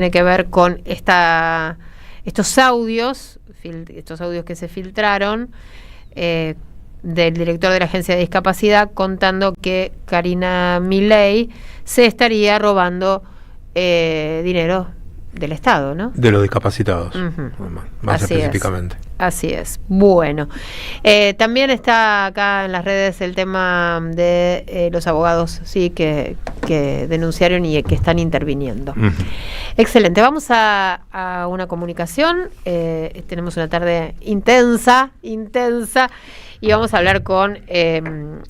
tiene que ver con estos audios que se filtraron del director de la Agencia de Discapacidad contando que Karina Milei se estaría robando dinero del Estado, ¿no? De los discapacitados, más Así específicamente. Así es. Bueno, también está acá en las redes el tema de los abogados, sí, que denunciaron y que están interviniendo. Excelente. Vamos a una comunicación. Tenemos una tarde intensa, y vamos a hablar con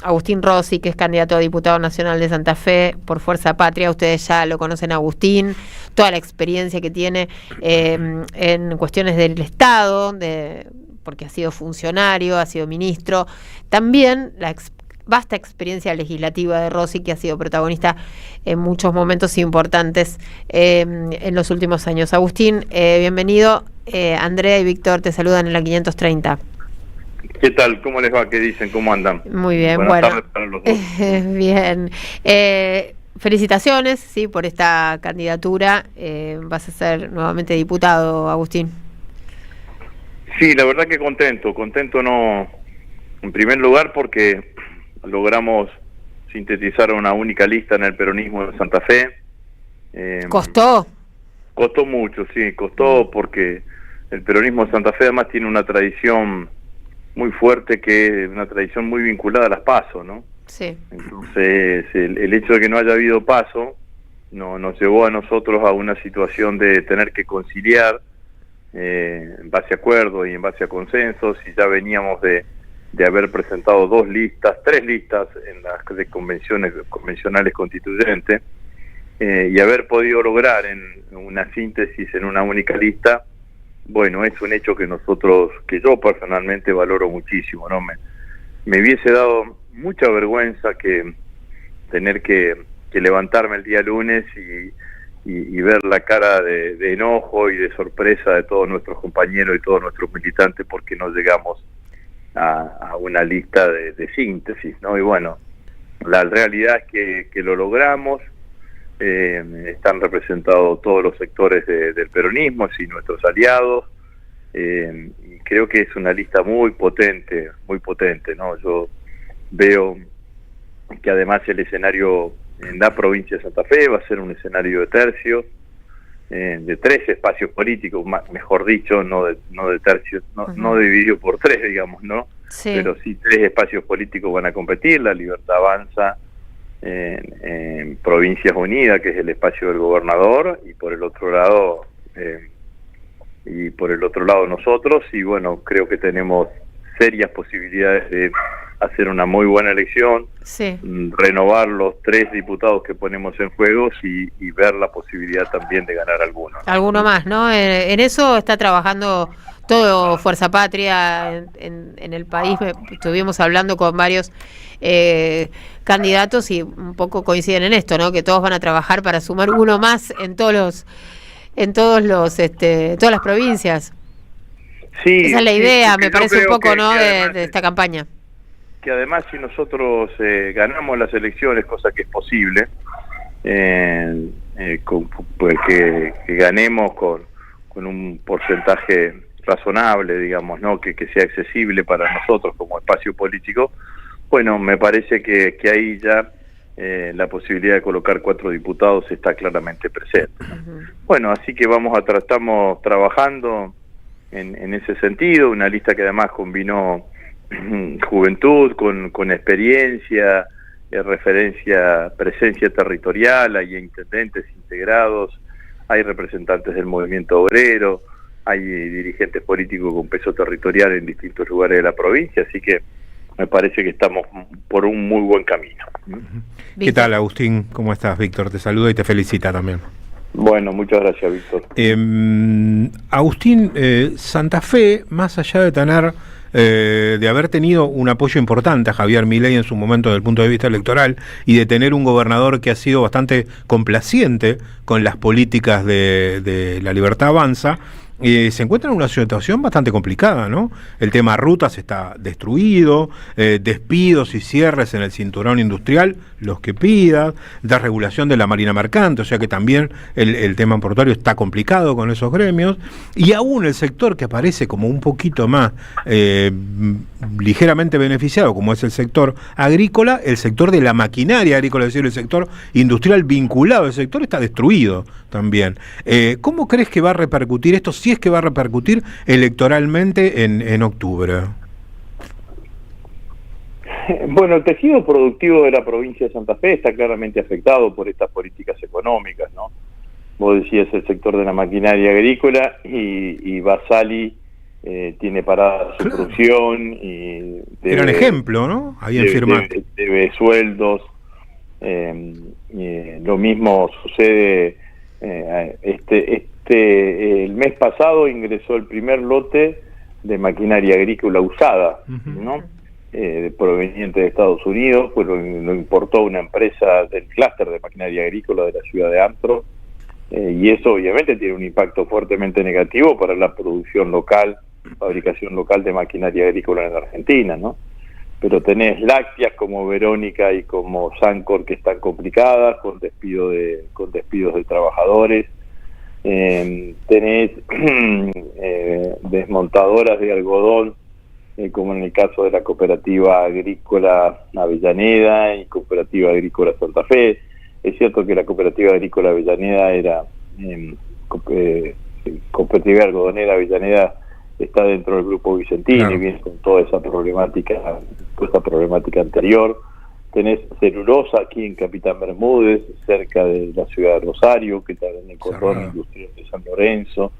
Agustín Rossi, que es candidato a diputado nacional de Santa Fe por Fuerza Patria. Ustedes ya lo conocen a Agustín, toda la experiencia que tiene en cuestiones del Estado, porque ha sido funcionario, ha sido ministro. También la vasta experiencia legislativa de Rossi, que ha sido protagonista en muchos momentos importantes en los últimos años. Agustín, bienvenido. Andrea y Víctor te saludan en la 530. ¿Qué tal? ¿Cómo les va? ¿Qué dicen? ¿Cómo andan? Muy bien, Buenas tardes para los dos. Bien. Felicitaciones, sí, por esta candidatura. Vas a ser nuevamente diputado, Agustín. Sí, la verdad que contento no, en primer lugar porque logramos sintetizar una única lista en el peronismo de Santa Fe. ¿Costó? Costó mucho, sí, costó porque el peronismo de Santa Fe además tiene una tradición muy fuerte, que es una tradición muy vinculada a las PASO, ¿no? Sí. Entonces, el hecho de que no haya habido PASO nos llevó a nosotros a una situación de tener que conciliar en base a acuerdos y en base a consensos, y ya veníamos de haber presentado tres listas en las convencionales constituyentes, y haber podido lograr en una síntesis en una única lista. Bueno, es un hecho que yo personalmente valoro muchísimo, ¿no? Me hubiese dado mucha vergüenza que tener que levantarme el día lunes y ver la cara de enojo y de sorpresa de todos nuestros compañeros y todos nuestros militantes porque no llegamos a una lista de síntesis, ¿no? Y bueno, la realidad es que lo logramos. Están representados todos los sectores del peronismo y nuestros aliados, y creo que es una lista muy potente, ¿no? Yo veo que además el escenario en la provincia de Santa Fe va a ser un escenario de tercios, de tres espacios políticos, mejor dicho, no de tercios, no dividido por tres, digamos, ¿no? Sí. Pero sí tres espacios políticos van a competir. La Libertad Avanza en Provincias Unidas, que es el espacio del gobernador, y por el otro lado nosotros, y bueno, creo que tenemos serias posibilidades de hacer una muy buena elección, sí, renovar los 3 diputados que ponemos en juego y ver la posibilidad también de ganar alguno más, ¿no? En eso está trabajando todo Fuerza Patria en el país. Estuvimos hablando con varios candidatos y un poco coinciden en esto, ¿no? Que todos van a trabajar para sumar uno más en todas las provincias. Sí, esa es la idea, me parece un poco, ¿no? De esta campaña. Que además, si nosotros ganamos las elecciones, cosa que es posible, pues que ganemos con un porcentaje razonable, digamos, ¿no? Que sea accesible para nosotros como espacio político. Bueno, me parece que ahí ya la posibilidad de colocar 4 diputados está claramente presente, ¿no? Bueno, así que estamos trabajando en ese sentido, una lista que además combinó juventud con experiencia, presencia territorial. Hay intendentes integrados, hay representantes del movimiento obrero, hay dirigentes políticos con peso territorial en distintos lugares de la provincia, así que me parece que estamos por un muy buen camino. ¿Qué tal, Agustín? ¿Cómo estás? Víctor te saluda y te felicita también. Bueno, muchas gracias, Víctor. Agustín, Santa Fe, más allá de tener de haber tenido un apoyo importante a Javier Milei en su momento desde el punto de vista electoral, y de tener un gobernador que ha sido bastante complaciente con las políticas de la Libertad Avanza, se encuentra en una situación bastante complicada, ¿no? El tema rutas está destruido, despidos y cierres en el cinturón industrial, los que pidan, desregulación de la marina mercante, o sea que también el tema portuario está complicado con esos gremios, y aún el sector que aparece como un poquito más ligeramente beneficiado, como es el sector agrícola, el sector de la maquinaria agrícola, es decir, el sector industrial vinculado al sector, está destruido también. ¿Cómo crees que va a repercutir esto, si es que va a repercutir electoralmente en octubre? Bueno, el tejido productivo de la provincia de Santa Fe está claramente afectado por estas políticas económicas, ¿no? Vos decías el sector de la maquinaria agrícola y Basali tiene parada su producción y era un ejemplo, ¿no? Habían firmado. Debe sueldos. Lo mismo sucede. El mes pasado ingresó el primer lote de maquinaria agrícola usada, ¿no? Proveniente de Estados Unidos, pues lo importó una empresa del clúster de maquinaria agrícola de la ciudad de Antro, y eso obviamente tiene un impacto fuertemente negativo para la producción local, fabricación local de maquinaria agrícola en la Argentina, ¿no? Pero tenés lácteas como Verónica y como Sancor que están complicadas, con despidos de trabajadores. Tenés desmontadoras de algodón, como en el caso de la Cooperativa Agrícola Avellaneda y Cooperativa Agrícola Santa Fe. Es cierto que la Cooperativa Agrícola Avellaneda era Cooperativa Algodonera Avellaneda está dentro del grupo Vicentini, claro. Viene con toda esa problemática anterior. Tenés celulosa aquí en Capitán Bermúdez, cerca de la ciudad de Rosario, que está en el cordón industrial de San Lorenzo,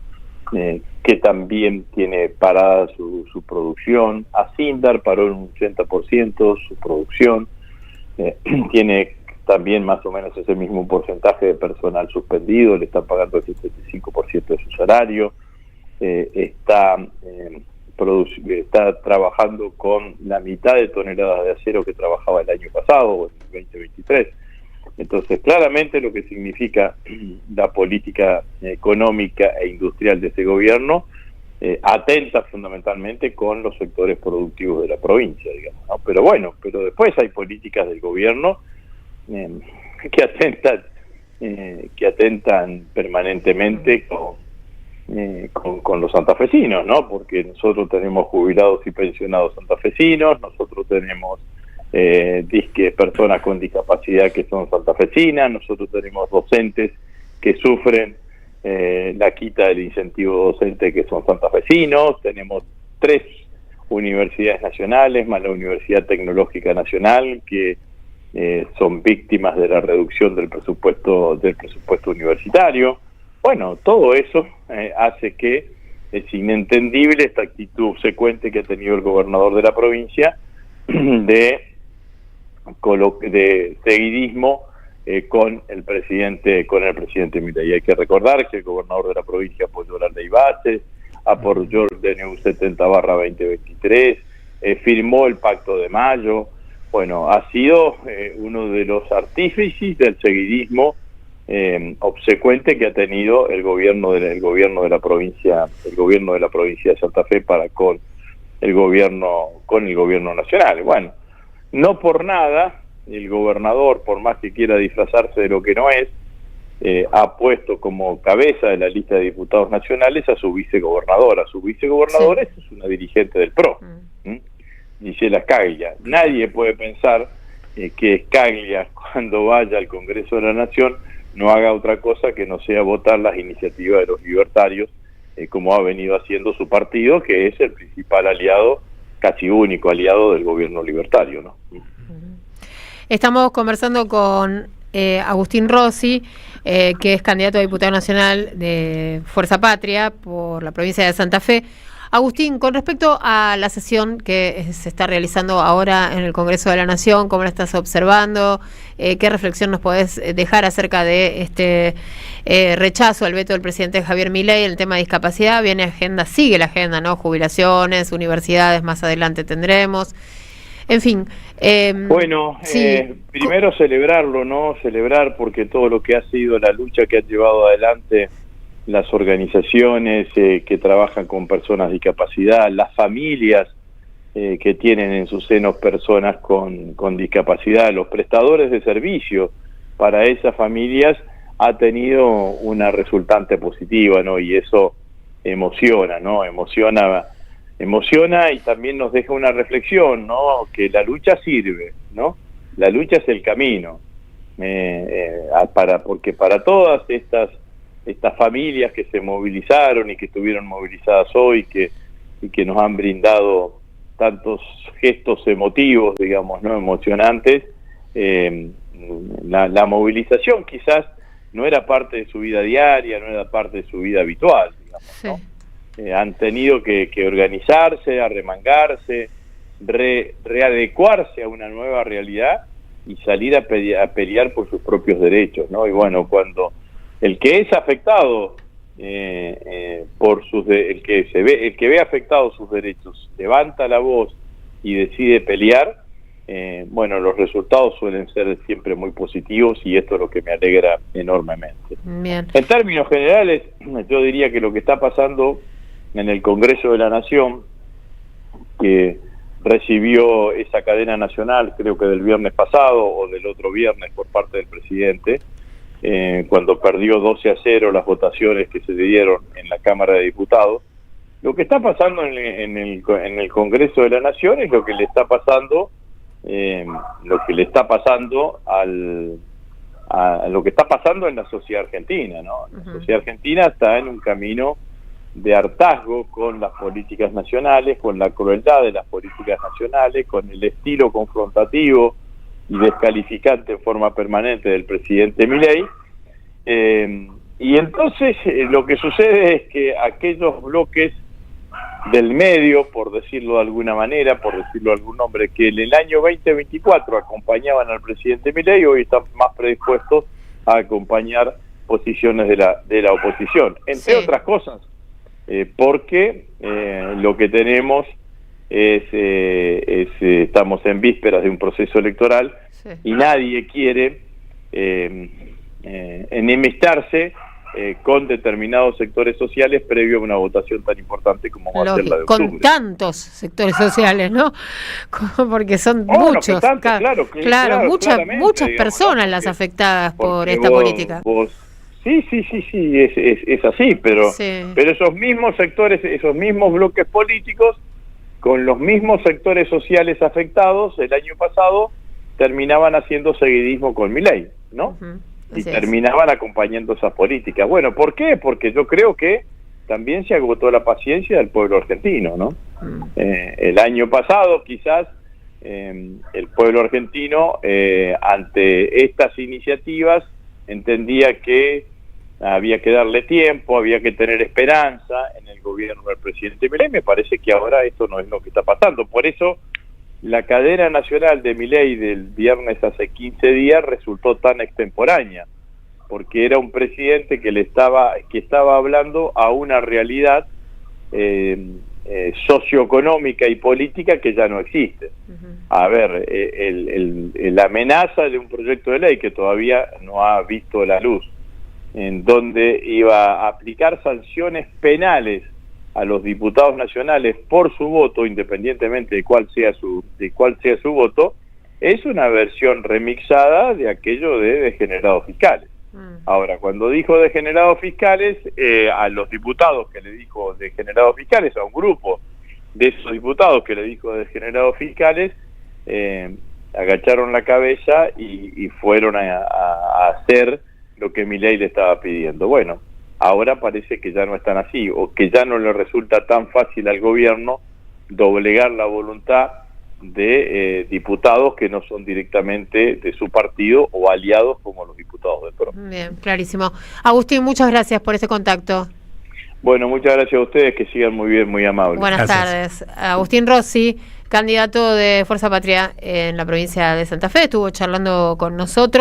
que también tiene parada su producción. Asindar paró en un 80% su producción, tiene también más o menos ese mismo porcentaje de personal suspendido, le están pagando el 75% de su salario. Está trabajando con la mitad de toneladas de acero que trabajaba el año pasado, en el 2023. Entonces, claramente lo que significa la política económica e industrial de ese gobierno atenta fundamentalmente con los sectores productivos de la provincia, digamos, ¿no? Pero bueno, después hay políticas del gobierno que atentan permanentemente con los santafesinos, ¿no? Porque nosotros tenemos jubilados y pensionados santafesinos, nosotros tenemos personas con discapacidad que son santafesinas, nosotros tenemos docentes que sufren la quita del incentivo docente que son santafesinos, tenemos 3 universidades nacionales más la Universidad Tecnológica Nacional que son víctimas de la reducción del presupuesto universitario. Bueno, todo eso hace que es inentendible esta actitud obsecuente que ha tenido el gobernador de la provincia de seguidismo con el presidente Milei. Hay que recordar que el gobernador de la provincia apoyó la ley base, apoyó el DNU 70/2023, firmó el Pacto de Mayo. Bueno, ha sido uno de los artífices del seguidismo obsecuente que ha tenido el gobierno de la provincia de Santa Fe para con el gobierno nacional. Bueno, no por nada el gobernador, por más que quiera disfrazarse de lo que no es, ha puesto como cabeza de la lista de diputados nacionales a su vicegobernadora. Su vicegobernadora sí. Es una dirigente del PRO, Gisela Scaglia. Nadie puede pensar que Scaglia, cuando vaya al Congreso de la Nación, no haga otra cosa que no sea votar las iniciativas de los libertarios, como ha venido haciendo su partido, que es el principal aliado, casi único aliado del gobierno libertario, ¿no? Estamos conversando con Agustín Rossi, que es candidato a diputado nacional de Fuerza Patria por la provincia de Santa Fe. Agustín, con respecto a la sesión que se está realizando ahora en el Congreso de la Nación, ¿cómo la estás observando? ¿Qué reflexión nos podés dejar acerca de este rechazo al veto del presidente Javier Milei en el tema de discapacidad? Sigue la agenda, ¿no? Jubilaciones, universidades, más adelante tendremos. En fin. Primero celebrarlo, ¿no? Celebrar porque todo lo que ha sido la lucha que ha llevado adelante las organizaciones que trabajan con personas de discapacidad, las familias que tienen en sus senos personas con discapacidad, los prestadores de servicios para esas familias, ha tenido una resultante positiva, ¿no? Y eso emociona, ¿no? Emociona y también nos deja una reflexión, ¿no? Que la lucha sirve, ¿no? La lucha es el camino, porque para todas estas familias que se movilizaron y que estuvieron movilizadas hoy, y que nos han brindado tantos gestos emotivos, digamos, ¿no? Emocionantes, la movilización quizás no era parte de su vida diaria, no era parte de su vida habitual, digamos, ¿no? Sí. Han tenido que organizarse, arremangarse, readecuarse a una nueva realidad y salir a pelear por sus propios derechos, ¿no? Y bueno, cuando el que es afectado el que ve afectados sus derechos levanta la voz y decide pelear, bueno, los resultados suelen ser siempre muy positivos y esto es lo que me alegra enormemente. Bien. En términos generales, yo diría que lo que está pasando en el Congreso de la Nación, que recibió esa cadena nacional, creo que del viernes pasado o del otro viernes por parte del presidente, cuando perdió 12-0 las votaciones que se dieron en la Cámara de Diputados, lo que está pasando en el Congreso de la Nación es lo que le está pasando lo que está pasando en la sociedad argentina, ¿no? La sociedad argentina está en un camino de hartazgo con las políticas nacionales, con la crueldad de las políticas nacionales, con el estilo confrontativo y descalificante en forma permanente del presidente Milei, y entonces lo que sucede es que aquellos bloques del medio, por decirlo de alguna manera, por decirlo de algún nombre, que en el año 2024 acompañaban al presidente Milei, hoy están más predispuestos a acompañar posiciones de la oposición, entre otras cosas, porque lo que tenemos estamos en vísperas de un proceso electoral y nadie quiere enemistarse con determinados sectores sociales previo a una votación tan importante como va a ser la de octubre. Con tantos sectores sociales, ¿no? Porque son muchos, claro, muchas personas las afectadas por esta política. Sí, es así, pero esos mismos sectores, esos mismos bloques políticos, con los mismos sectores sociales afectados, el año pasado terminaban haciendo seguidismo con Milei, ¿no? Y terminaban acompañando esas políticas. Bueno, ¿por qué? Porque yo creo que también se agotó la paciencia del pueblo argentino, ¿no? El año pasado quizás el pueblo argentino ante estas iniciativas entendía que había que darle tiempo, había que tener esperanza en el gobierno del presidente Milei. Me parece que ahora esto no es lo que está pasando. Por eso la cadena nacional de Milei del viernes hace 15 días resultó tan extemporánea, porque era un presidente que estaba hablando a una realidad socioeconómica y política que ya no existe. A ver, la amenaza de un proyecto de ley que todavía no ha visto la luz, en donde iba a aplicar sanciones penales a los diputados nacionales por su voto, independientemente de cuál sea su voto, es una versión remixada de aquello de degenerados fiscales. Ahora, cuando dijo degenerados fiscales, a los diputados que le dijo degenerados fiscales, a un grupo de esos diputados que le dijo degenerados fiscales, agacharon la cabeza y fueron a hacer lo que Milei le estaba pidiendo. Bueno, ahora parece que ya no están así, o que ya no le resulta tan fácil al gobierno doblegar la voluntad de diputados que no son directamente de su partido o aliados como los diputados del PRO. Bien, clarísimo. Agustín, muchas gracias por este contacto. Bueno, muchas gracias a ustedes, que sigan muy bien, muy amables. Buenas tardes. Agustín Rossi, candidato de Fuerza Patria en la provincia de Santa Fe, estuvo charlando con nosotros.